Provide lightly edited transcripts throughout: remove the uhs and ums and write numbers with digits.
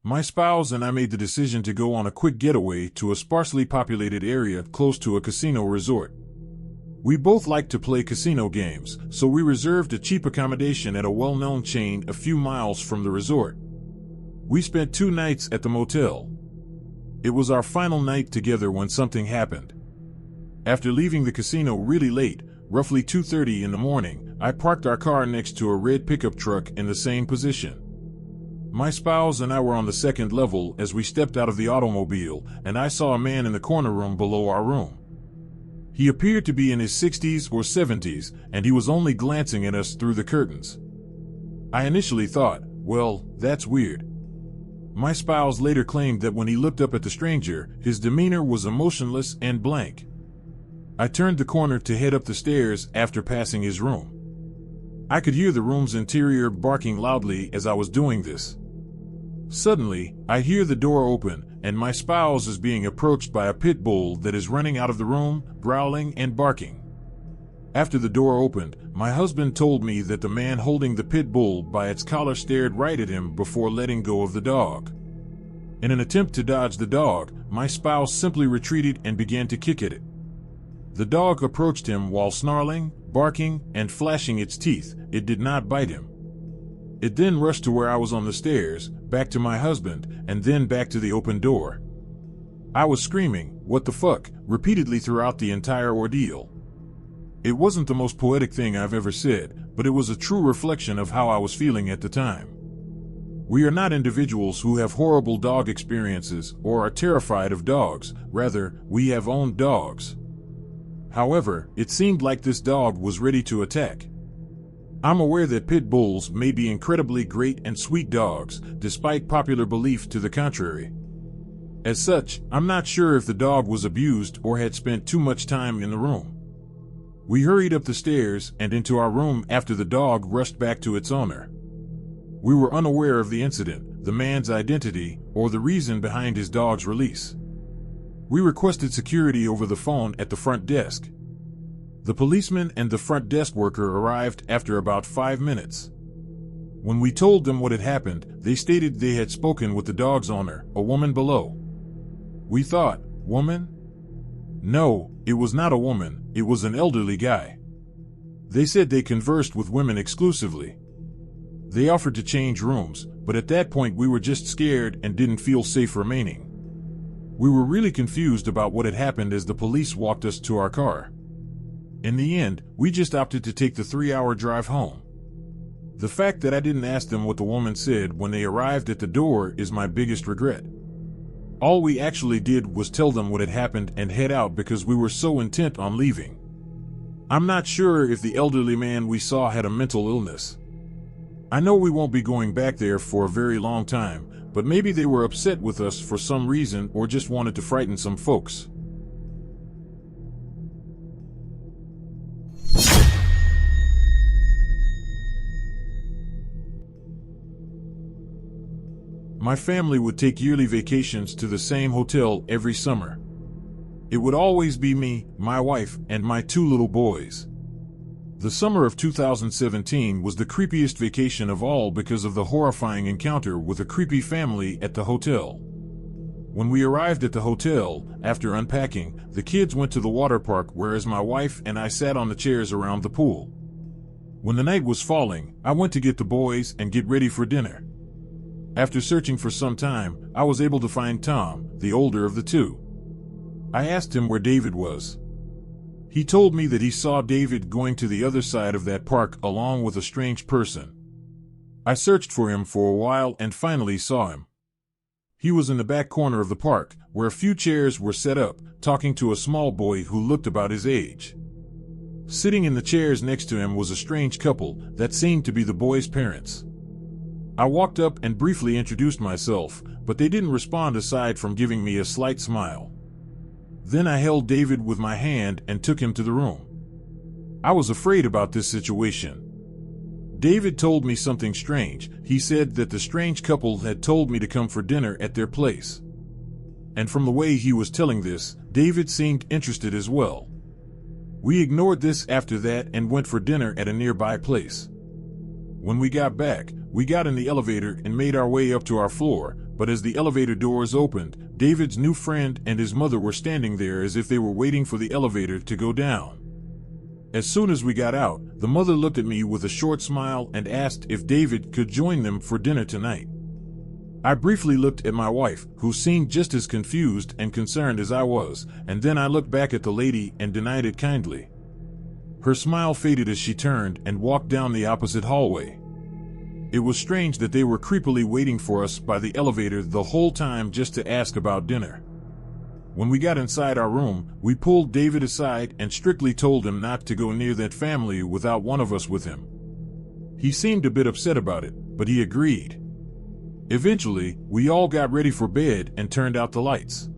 My spouse and I made the decision to go on a quick getaway to a sparsely populated area close to a casino resort. We both like to play casino games, so we reserved a cheap accommodation at a well-known chain a few miles from the resort. We spent 2 nights at the motel. It was our final night together when something happened. After leaving the casino really late, roughly 2:30 in the morning, I parked our car next to a red pickup truck in the same position. My spouse and I were on the second level as we stepped out of the automobile, and I saw a man in the corner room below our room. He appeared to be in his 60s or 70s, and he was only glancing at us through the curtains. I initially thought, well, that's weird. My spouse later claimed that when he looked up at the stranger, his demeanor was emotionless and blank. I turned the corner to head up the stairs after passing his room. I could hear the room's interior barking loudly as I was doing this. Suddenly, I hear the door open, and my spouse is being approached by a pit bull that is running out of the room, growling and barking. After the door opened, my husband told me that the man holding the pit bull by its collar stared right at him before letting go of the dog. In an attempt to dodge the dog, my spouse simply retreated and began to kick at it. The dog approached him while snarling, barking, and flashing its teeth. It did not bite him. It then rushed to where I was on the stairs, back to my husband, and then back to the open door. I was screaming, "What the fuck?" repeatedly throughout the entire ordeal. It wasn't the most poetic thing I've ever said, but it was a true reflection of how I was feeling at the time. We are not individuals who have horrible dog experiences or are terrified of dogs. Rather, we have owned dogs. However, it seemed like this dog was ready to attack. I'm aware that pit bulls may be incredibly great and sweet dogs, despite popular belief to the contrary. As such, I'm not sure if the dog was abused or had spent too much time in the room. We hurried up the stairs and into our room after the dog rushed back to its owner. We were unaware of the incident, the man's identity, or the reason behind his dog's release. We requested security over the phone at the front desk. The policeman and the front desk worker arrived after about 5 minutes. When we told them what had happened, they stated they had spoken with the dog's owner, a woman below. We thought, woman? No, it was not a woman, it was an elderly guy. They said they conversed with women exclusively. They offered to change rooms, but at that point we were just scared and didn't feel safe remaining. We were really confused about what had happened as the police walked us to our car. In the end, we just opted to take the 3-hour drive home. The fact that I didn't ask them what the woman said when they arrived at the door is my biggest regret. All we actually did was tell them what had happened and head out because we were so intent on leaving. I'm not sure if the elderly man we saw had a mental illness. I know we won't be going back there for a very long time, but maybe they were upset with us for some reason or just wanted to frighten some folks. My family would take yearly vacations to the same hotel every summer. It would always be me, my wife, and my 2 little boys. The summer of 2017 was the creepiest vacation of all because of the horrifying encounter with a creepy family at the hotel. When we arrived at the hotel, after unpacking, the kids went to the water park whereas my wife and I sat on the chairs around the pool. When the night was falling, I went to get the boys and get ready for dinner. After searching for some time, I was able to find Tom, the older of the 2. I asked him where David was. He told me that he saw David going to the other side of that park along with a strange person. I searched for him for a while and finally saw him. He was in the back corner of the park, where a few chairs were set up, talking to a small boy who looked about his age. Sitting in the chairs next to him was a strange couple that seemed to be the boy's parents. I walked up and briefly introduced myself, but they didn't respond aside from giving me a slight smile. Then I held David with my hand and took him to the room. I was afraid about this situation. David told me something strange. He said that the strange couple had told me to come for dinner at their place. And from the way he was telling this, David seemed interested as well. We ignored this after that and went for dinner at a nearby place. When we got back, we got in the elevator and made our way up to our floor, but as the elevator doors opened, David's new friend and his mother were standing there as if they were waiting for the elevator to go down. As soon as we got out, the mother looked at me with a short smile and asked if David could join them for dinner tonight. I briefly looked at my wife, who seemed just as confused and concerned as I was, and then I looked back at the lady and denied it kindly. Her smile faded as she turned and walked down the opposite hallway. It was strange that they were creepily waiting for us by the elevator the whole time just to ask about dinner. When we got inside our room, we pulled David aside and strictly told him not to go near that family without one of us with him. He seemed a bit upset about it, but he agreed. Eventually, we all got ready for bed and turned out the lights.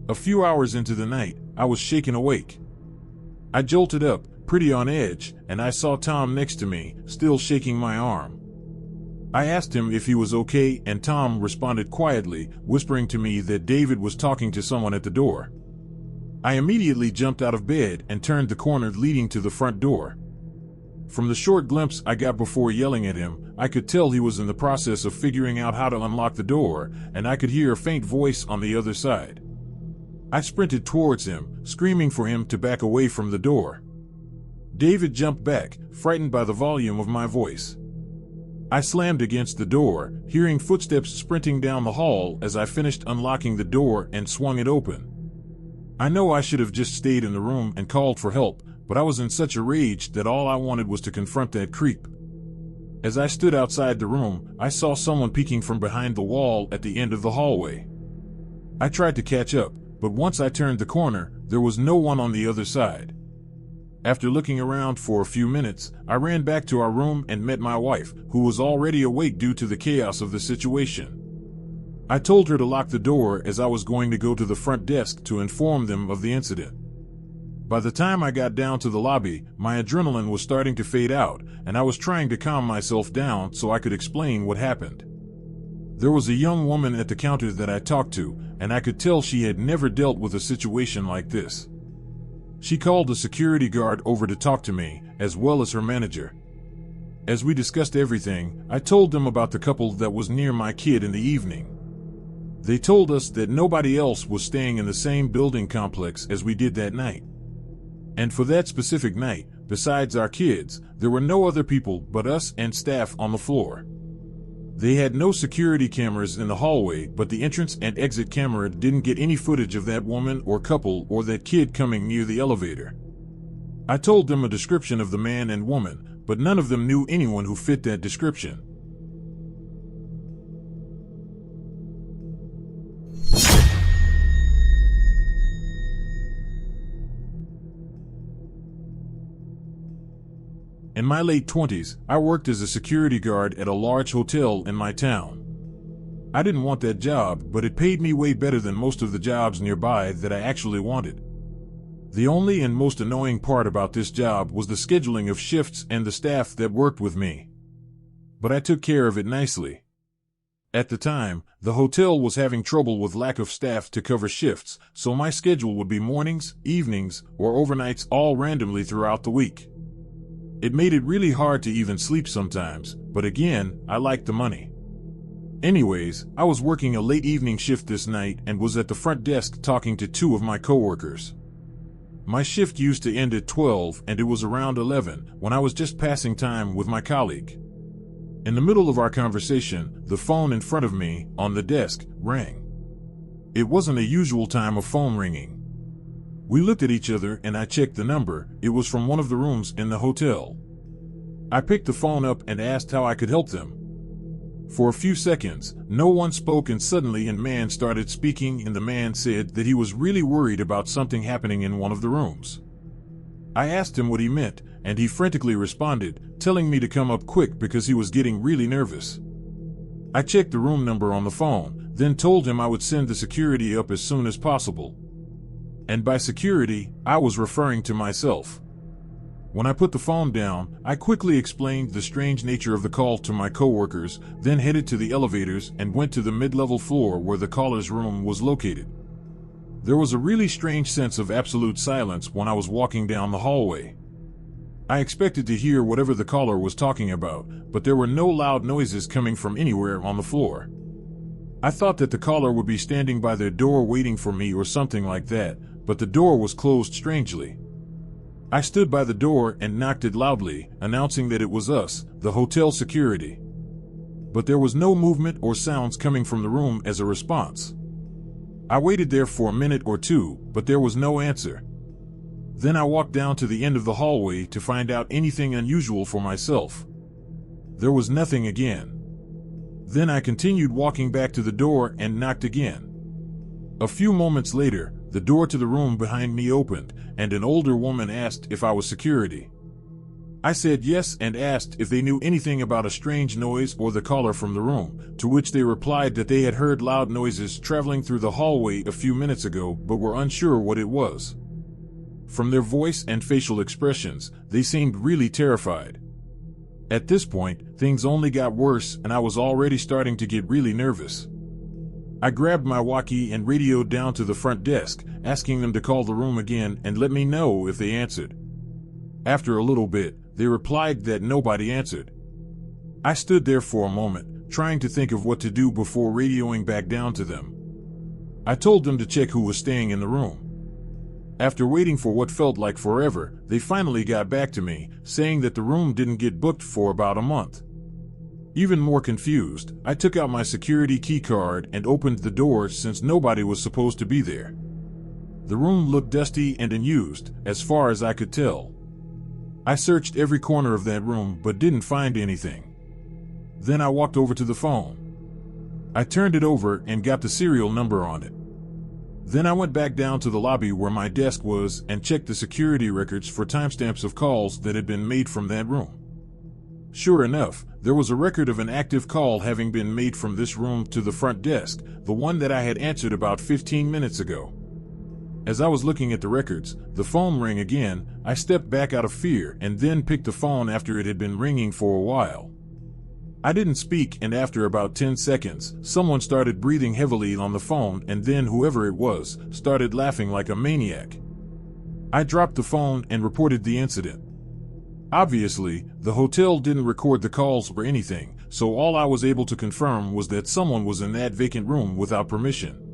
A few hours into the night, I was shaken awake. I jolted up, pretty on edge, and I saw Tom next to me, still shaking my arm. I asked him if he was okay, and Tom responded quietly, whispering to me that David was talking to someone at the door. I immediately jumped out of bed and turned the corner leading to the front door. From the short glimpse I got before yelling at him, I could tell he was in the process of figuring out how to unlock the door, and I could hear a faint voice on the other side. I sprinted towards him, screaming for him to back away from the door. David jumped back, frightened by the volume of my voice. I slammed against the door, hearing footsteps sprinting down the hall as I finished unlocking the door and swung it open. I know I should have just stayed in the room and called for help, but I was in such a rage that all I wanted was to confront that creep. As I stood outside the room, I saw someone peeking from behind the wall at the end of the hallway. I tried to catch up, but once I turned the corner, there was no one on the other side. After looking around for a few minutes, I ran back to our room and met my wife, who was already awake due to the chaos of the situation. I told her to lock the door as I was going to go to the front desk to inform them of the incident. By the time I got down to the lobby, my adrenaline was starting to fade out, and I was trying to calm myself down so I could explain what happened. There was a young woman at the counter that I talked to, and I could tell she had never dealt with a situation like this. She called the security guard over to talk to me, as well as her manager. As we discussed everything, I told them about the couple that was near my kid in the evening. They told us that nobody else was staying in the same building complex as we did that night. And for that specific night, besides our kids, there were no other people but us and staff on the floor. They had no security cameras in the hallway, but the entrance and exit camera didn't get any footage of that woman or couple or that kid coming near the elevator. I told them a description of the man and woman, but none of them knew anyone who fit that description. In my late 20s, I worked as a security guard at a large hotel in my town. I didn't want that job, but it paid me way better than most of the jobs nearby that I actually wanted. The only and most annoying part about this job was the scheduling of shifts and the staff that worked with me. But I took care of it nicely. At the time, the hotel was having trouble with lack of staff to cover shifts, so my schedule would be mornings, evenings, or overnights all randomly throughout the week. It made it really hard to even sleep sometimes, but again, I liked the money. Anyways, I was working a late evening shift this night and was at the front desk talking to two of my coworkers. My shift used to end at 12 and it was around 11 when I was just passing time with my colleague. In the middle of our conversation, the phone in front of me, on the desk, rang. It wasn't a usual time of phone ringing. We looked at each other and I checked the number. It was from one of the rooms in the hotel. I picked the phone up and asked how I could help them. For a few seconds, no one spoke and suddenly a man started speaking and the man said that he was really worried about something happening in one of the rooms. I asked him what he meant and he frantically responded, telling me to come up quick because he was getting really nervous. I checked the room number on the phone, then told him I would send the security up as soon as possible. And by security, I was referring to myself. When I put the phone down, I quickly explained the strange nature of the call to my coworkers, then headed to the elevators and went to the mid-level floor where the caller's room was located. There was a really strange sense of absolute silence when I was walking down the hallway. I expected to hear whatever the caller was talking about, but there were no loud noises coming from anywhere on the floor. I thought that the caller would be standing by their door waiting for me or something like that, but the door was closed strangely. I stood by the door and knocked it loudly, announcing that it was us, the hotel security. But there was no movement or sounds coming from the room as a response. I waited there for a minute or two, but there was no answer. Then I walked down to the end of the hallway to find out anything unusual for myself. There was nothing again. Then I continued walking back to the door and knocked again. A few moments later, the door to the room behind me opened, and an older woman asked if I was security. I said yes and asked if they knew anything about a strange noise or the caller from the room, to which they replied that they had heard loud noises traveling through the hallway a few minutes ago but were unsure what it was. From their voice and facial expressions, they seemed really terrified. At this point, things only got worse and I was already starting to get really nervous. I grabbed my walkie and radioed down to the front desk, asking them to call the room again and let me know if they answered. After a little bit, they replied that nobody answered. I stood there for a moment, trying to think of what to do before radioing back down to them. I told them to check who was staying in the room. After waiting for what felt like forever, they finally got back to me, saying that the room didn't get booked for about a month. Even more confused, I took out my security key card and opened the door since nobody was supposed to be there. The room looked dusty and unused, as far as I could tell. I searched every corner of that room but didn't find anything. Then I walked over to the phone. I turned it over and got the serial number on it. Then I went back down to the lobby where my desk was and checked the security records for timestamps of calls that had been made from that room. Sure enough, there was a record of an active call having been made from this room to the front desk, the one that I had answered about 15 minutes ago. As I was looking at the records, the phone rang again. I stepped back out of fear and then picked the phone after it had been ringing for a while. I didn't speak, and after about 10 seconds, someone started breathing heavily on the phone, and then whoever it was started laughing like a maniac. I dropped the phone and reported the incident. Obviously, the hotel didn't record the calls or anything, so all I was able to confirm was that someone was in that vacant room without permission.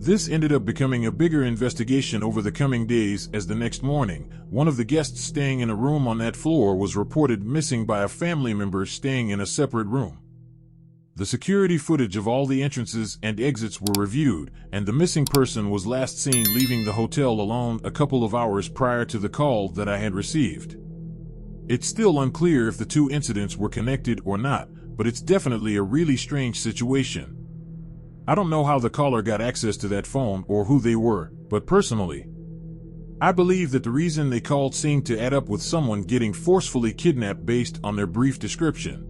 This ended up becoming a bigger investigation over the coming days, as the next morning, one of the guests staying in a room on that floor was reported missing by a family member staying in a separate room. The security footage of all the entrances and exits were reviewed, and the missing person was last seen leaving the hotel alone a couple of hours prior to the call that I had received. It's still unclear if the two incidents were connected or not, but it's definitely a really strange situation. I don't know how the caller got access to that phone or who they were, but personally, I believe that the reason they called seemed to add up with someone getting forcefully kidnapped based on their brief description.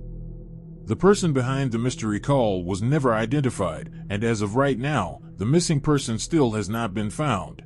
The person behind the mystery call was never identified, and as of right now, the missing person still has not been found.